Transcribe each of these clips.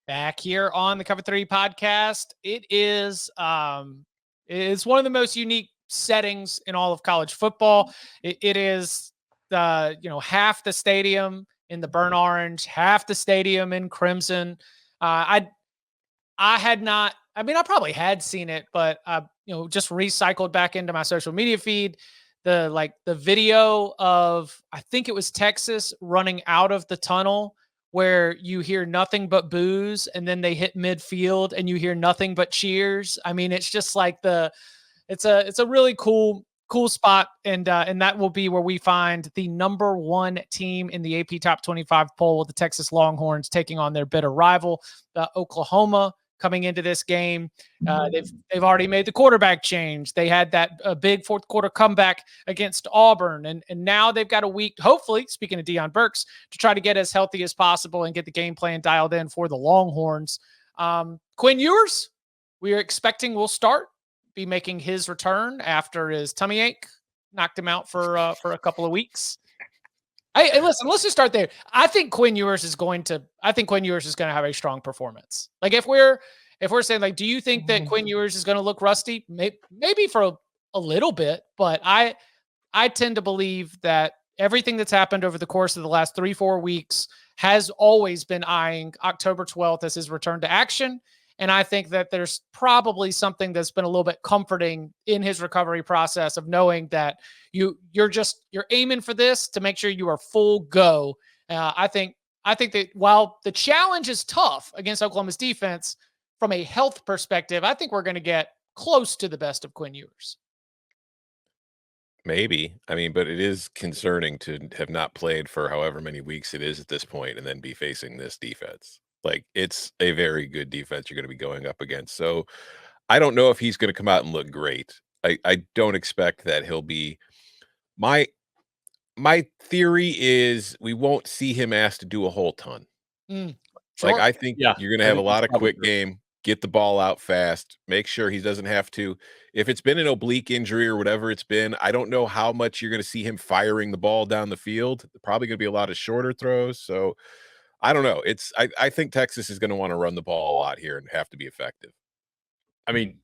back here on the Cover 3 podcast. It's one of the most unique settings in all of college football. It is half the stadium in the burnt orange, half the stadium in crimson. I had not, I mean, I probably had seen it, but just recycled back into my social media feed the video of, I think it was Texas running out of the tunnel where you hear nothing but boos and then they hit midfield and you hear nothing but cheers. I mean, it's just like it's a really cool spot. And that will be where we find the number one team in the AP Top 25 poll, the Texas Longhorns, taking on their bitter rival, Oklahoma. Coming into this game, they've already made the quarterback change. They had that big fourth quarter comeback against Auburn, and now they've got a week, hopefully, speaking of Deion Burks, to try to get as healthy as possible and get the game plan dialed in for the Longhorns. Quinn Ewers, we are expecting will be making his return after his tummy ache knocked him out for a couple of weeks. Hey, listen, let's just start there. I think Quinn Ewers is going to have a strong performance. Like if we're saying, like, do you think that Quinn Ewers is going to look rusty? Maybe for a little bit, but I tend to believe that everything that's happened over the course of the last 3-4 weeks has always been eyeing October 12th as his return to action. And I think that there's probably something that's been a little bit comforting in his recovery process of knowing that you're aiming for this to make sure you are full go. I think that while the challenge is tough against Oklahoma's defense, from a health perspective, I think we're going to get close to the best of Quinn Ewers. Maybe. I mean, but it is concerning to have not played for however many weeks it is at this point and then be facing this defense. Like, it's a very good defense you're going to be going up against. So I don't know if he's going to come out and look great. I don't expect that he'll be. My theory is we won't see him asked to do a whole ton. Sure. Like, I think you're going to have a lot of quick game, get the ball out fast, make sure he doesn't have to. If it's been an oblique injury or whatever it's been, I don't know how much you're going to see him firing the ball down the field. Probably going to be a lot of shorter throws. So I don't know. I think Texas is going to want to run the ball a lot here and have to be effective. I mean,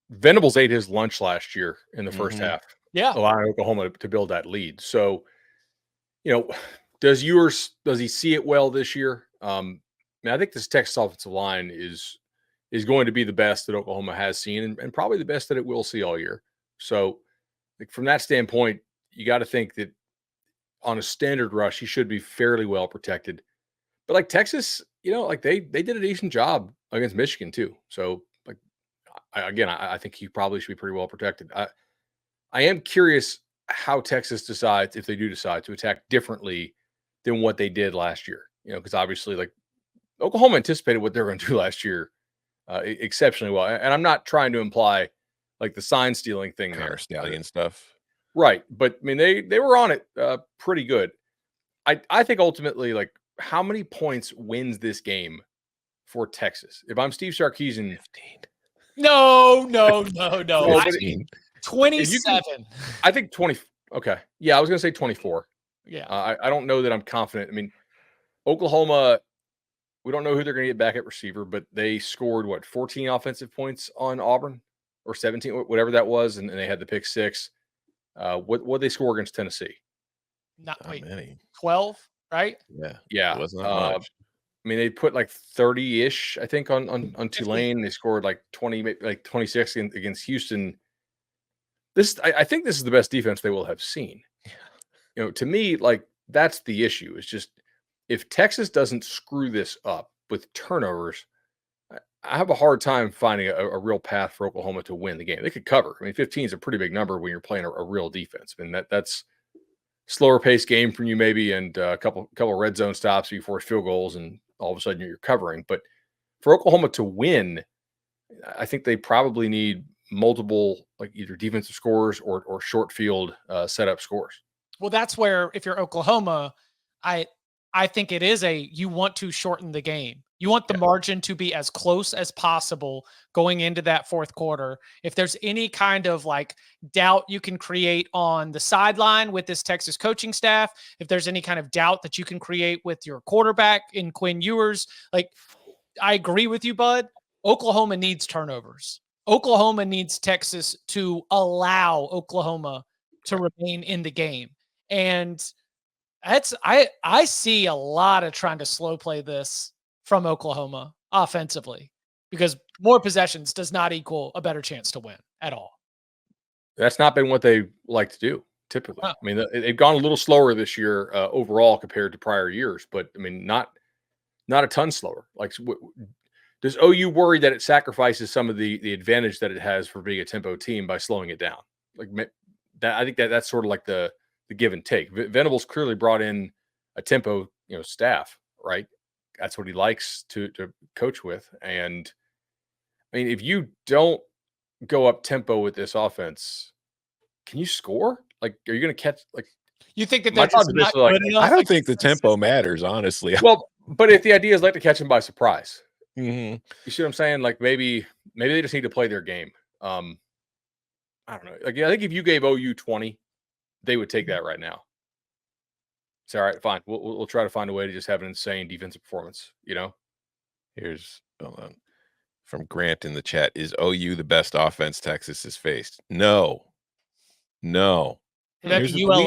Venables ate his lunch last year in the first half. Yeah. Allowing Oklahoma to build that lead. So, does he see it well this year? I think this Texas offensive line is going to be the best that Oklahoma has seen and probably the best that it will see all year. So, like, from that standpoint, you got to think that on a standard rush, he should be fairly well protected. But like Texas, they did a decent job against Michigan too. So, like, I think he probably should be pretty well protected. I am curious how Texas decides, if they do decide to attack differently than what they did last year. Because obviously, like, Oklahoma anticipated what they were going to do last year exceptionally well. And I'm not trying to imply like the sign stealing thing there, stallion stuff, right? But I mean, they were on it pretty good. I think ultimately, like, how many points wins this game for Texas? If I'm Steve Sarkisian, 15. No. 27. I think 20. Okay. Yeah, I was going to say 24. Yeah. I don't know that I'm confident. I mean, Oklahoma, we don't know who they're going to get back at receiver, but they scored, 14 offensive points on Auburn or 17, whatever that was, and they had the pick six. What did they score against Tennessee? Not many. 12, right? Yeah. It wasn't much. I mean, they put like 30-ish, I think, on Tulane. They scored like 20, like 26 against Houston. I think this is the best defense they will have seen. To me, like, that's the issue. It's just, if Texas doesn't screw this up with turnovers, I have a hard time finding a real path for Oklahoma to win the game. They could cover. I mean, 15 is a pretty big number when you're playing a real defense. I mean, that's slower pace game from you maybe, and a couple red zone stops before field goals, and all of a sudden you're covering. But for Oklahoma to win, I think they probably need multiple, like, either defensive scores or short field setup scores. Well, that's where, if you're Oklahoma, I think it is you want to shorten the game. You want the margin to be as close as possible going into that fourth quarter. If there's any kind of like doubt you can create on the sideline with this Texas coaching staff, if there's any kind of doubt that you can create with your quarterback in Quinn Ewers, like, I agree with you, Bud. Oklahoma needs turnovers. Oklahoma needs Texas to allow Oklahoma to remain in the game. And I see a lot of trying to slow play this from Oklahoma offensively, because more possessions does not equal a better chance to win at all. That's not been what they like to do typically. Oh. I mean, they've gone a little slower this year overall compared to prior years, but I mean, not a ton slower. Like, does OU worry that it sacrifices some of the advantage that it has for being a tempo team by slowing it down? Like that, I think that's sort of like the give and take. Venables clearly brought in a tempo, staff, right? That's what he likes to coach with. And I mean, if you don't go up tempo with this offense, can you score? Like, are you going to catch? Like, You think that my they're just thought not is like, good enough? I don't think the tempo matters, honestly. well, but if the idea is like to catch them by surprise, Mhm. you see what I'm saying? Like maybe they just need to play their game. I don't know. Like, I think if you gave OU 20, they would take that right now. It's all right, fine. We'll try to find a way to just have an insane defensive performance. Here's hold on. From Grant in the chat. Is OU the best offense Texas has faced? No. Would that Here's be the- ULM?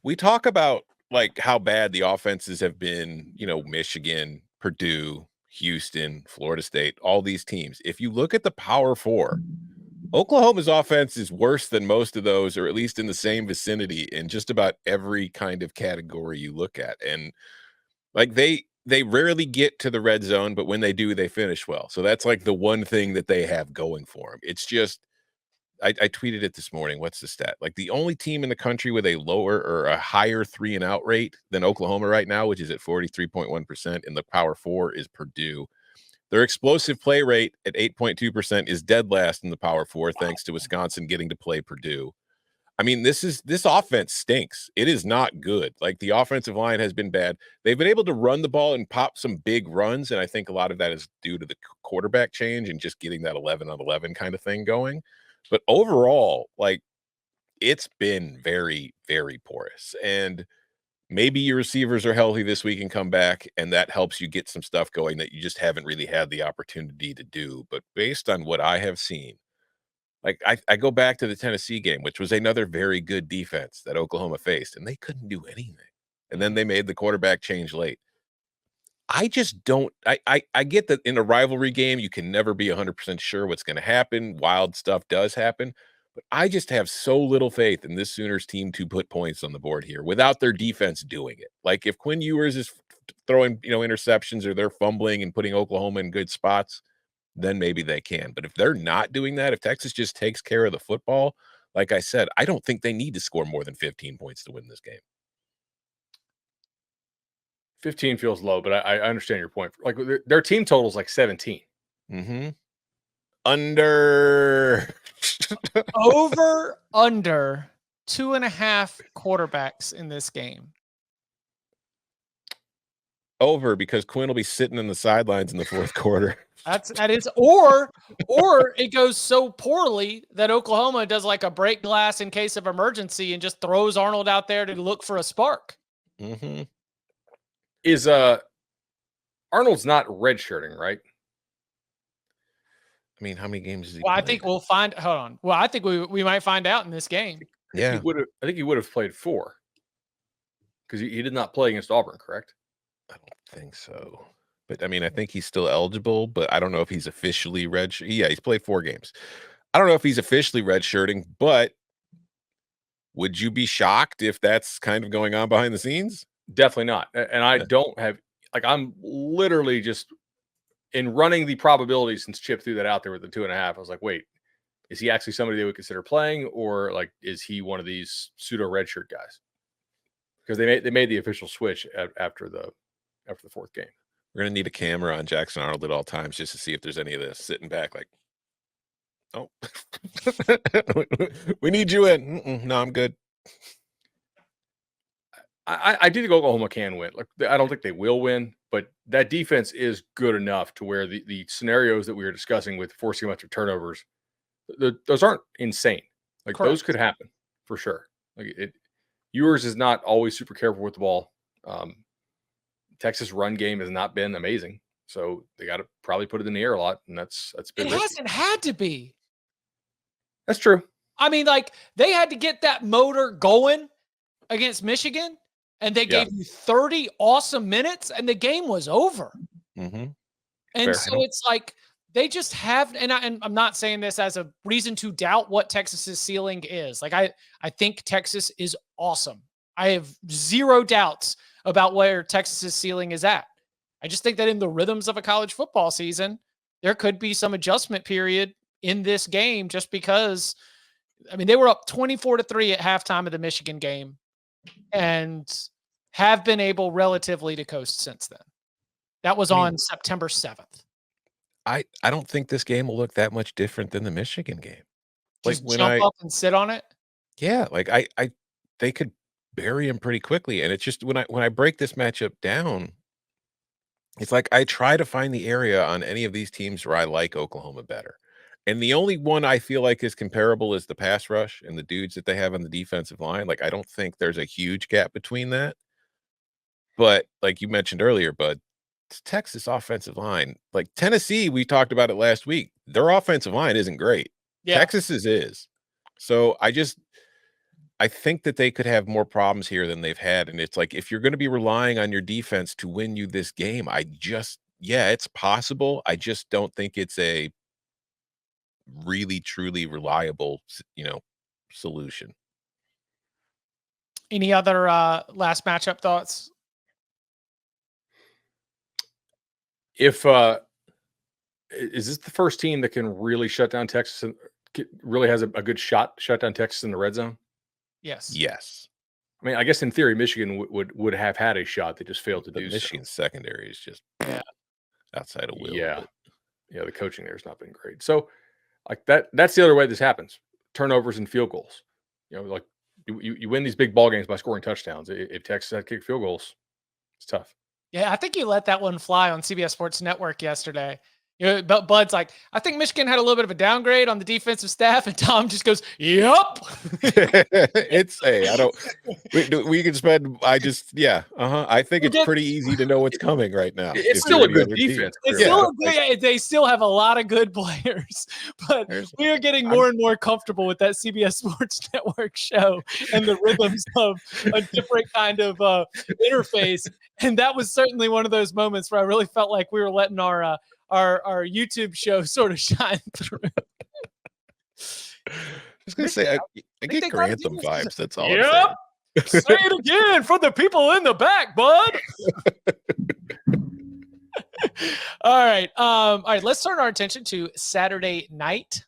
we talk about like how bad the offenses have been, Michigan, Purdue, Houston, Florida State, all these teams. If you look at the Power Four, Oklahoma's offense is worse than most of those, or at least in the same vicinity in just about every kind of category you look at. And like they rarely get to the red zone, but when they do, they finish well. So that's like the one thing that they have going for them. It's just I tweeted it this morning. What's the stat? Like the only team in the country with a lower or a higher 3-and-out rate than Oklahoma right now, which is at 43.1% in the Power Four, is Purdue. Their explosive play rate at 8.2% is dead last in the Power Four, thanks to Wisconsin getting to play Purdue. I mean, this offense stinks. It is not good. Like the offensive line has been bad. They've been able to run the ball and pop some big runs, and I think a lot of that is due to the quarterback change and just getting that 11 on 11 kind of thing going. But overall, like it's been very, very porous. And maybe your receivers are healthy this week and come back, and that helps you get some stuff going that you just haven't really had the opportunity to do. But based on what I have seen, like I go back to the Tennessee game, which was another very good defense that Oklahoma faced, and they couldn't do anything. And then they made the quarterback change late. I just don't. I get that in a rivalry game, you can never be 100% sure what's going to happen. Wild stuff does happen. But I just have so little faith in this Sooners team to put points on the board here without their defense doing it. Like if Quinn Ewers is throwing, interceptions or they're fumbling and putting Oklahoma in good spots, then maybe they can. But if they're not doing that, if Texas just takes care of the football, like I said, I don't think they need to score more than 15 points to win this game. 15 feels low, but I understand your point. Like their team total is like 17. Mm-hmm. Under. Over, under 2.5 quarterbacks in this game. Over, because Quinn will be sitting in the sidelines in the fourth quarter. That is, or it goes so poorly that Oklahoma does like a break glass in case of emergency and just throws Arnold out there to look for a spark. Mm-hmm. Is Arnold's not redshirting, right? I mean, how many games is he? Well, played? I think we'll find. Hold on. Well, I think we might find out in this game. Yeah, I think he would have played 4 because he did not play against Auburn, correct? I don't think so. But I mean, I think he's still eligible, but I don't know if he's officially redshirt. Yeah, he's played 4 games. I don't know if he's officially redshirting, but would you be shocked if that's kind of going on behind the scenes? Definitely not. And I don't have, like, I'm literally just in running the probability since Chip threw that out there with the 2.5. I was like, wait, is he actually somebody they would consider playing, or like is he one of these pseudo redshirt guys? Because they made the official switch after the 4th game. We're gonna need a camera on Jackson Arnold at all times just to see if there's any of this sitting back like, oh, we need you in. No, I'm good. I do think Oklahoma can win. Like, I don't think they will win, but that defense is good enough to where the scenarios that we were discussing with forcing a bunch of turnovers, those aren't insane. Like Correct. Those could happen for sure. Like Ewers is not always super careful with the ball. Texas run game has not been amazing. So they got to probably put it in the air a lot, and that's been It risky. hasn't had to be. That's true. I mean, like, they had to get that motor going against Michigan, and they gave you 30 awesome minutes, and the game was over. Mm-hmm. And Fair. so it's like they just have, and I'm not saying this as a reason to doubt what Texas's ceiling is. Like, I think Texas is awesome. I have zero doubts about where Texas's ceiling is at. I just think that in the rhythms of a college football season, there could be some adjustment period in this game just because, I mean, they were up 24-3 at halftime of the Michigan game and have been able relatively to coast since then. That was on September 7th. I don't think this game will look that much different than the Michigan game. Just jump up and sit on it. Yeah, like they could bury him pretty quickly. And it's just when I break this matchup down, it's like I try to find the area on any of these teams where I like Oklahoma better. And the only one I feel like is comparable is the pass rush and the dudes that they have on the defensive line. Like, I don't think there's a huge gap between that. But like you mentioned earlier, Bud, Texas offensive line, like Tennessee, we talked about it last week. Their offensive line isn't great. Yeah. Texas's is. So I think that they could have more problems here than they've had. And it's like, if you're going to be relying on your defense to win you this game, it's possible. I just don't think it's a really, truly reliable, solution. Any other last matchup thoughts? If is this the first team that can really shut down Texas and really has a good shut down Texas in the red zone? Yes. I mean, I guess in theory, Michigan would have had a shot. They just failed to do so. Michigan's secondary is just outside of will. Yeah. The coaching there has not been great. So, like that's the other way this happens: turnovers and field goals. Like you win these big ball games by scoring touchdowns. If Texas had kicked field goals, it's tough. Yeah, I think you let that one fly on CBS Sports Network yesterday. But Bud's like, I think Michigan had a little bit of a downgrade on the defensive staff, and Tom just goes, "Yup." We can spend. I think it's pretty easy to know what's coming right now. It's still a good defense. They still have a lot of good players, but we are getting more and more comfortable with that CBS Sports Network show and the rhythms of a different kind of interface. And that was certainly one of those moments where I really felt like we were letting our YouTube show sort of shine through. I was going to say, I get Grantham vibes. That's all. Yep. Say it again for the people in the back, Bud. All right. Let's turn our attention to Saturday night.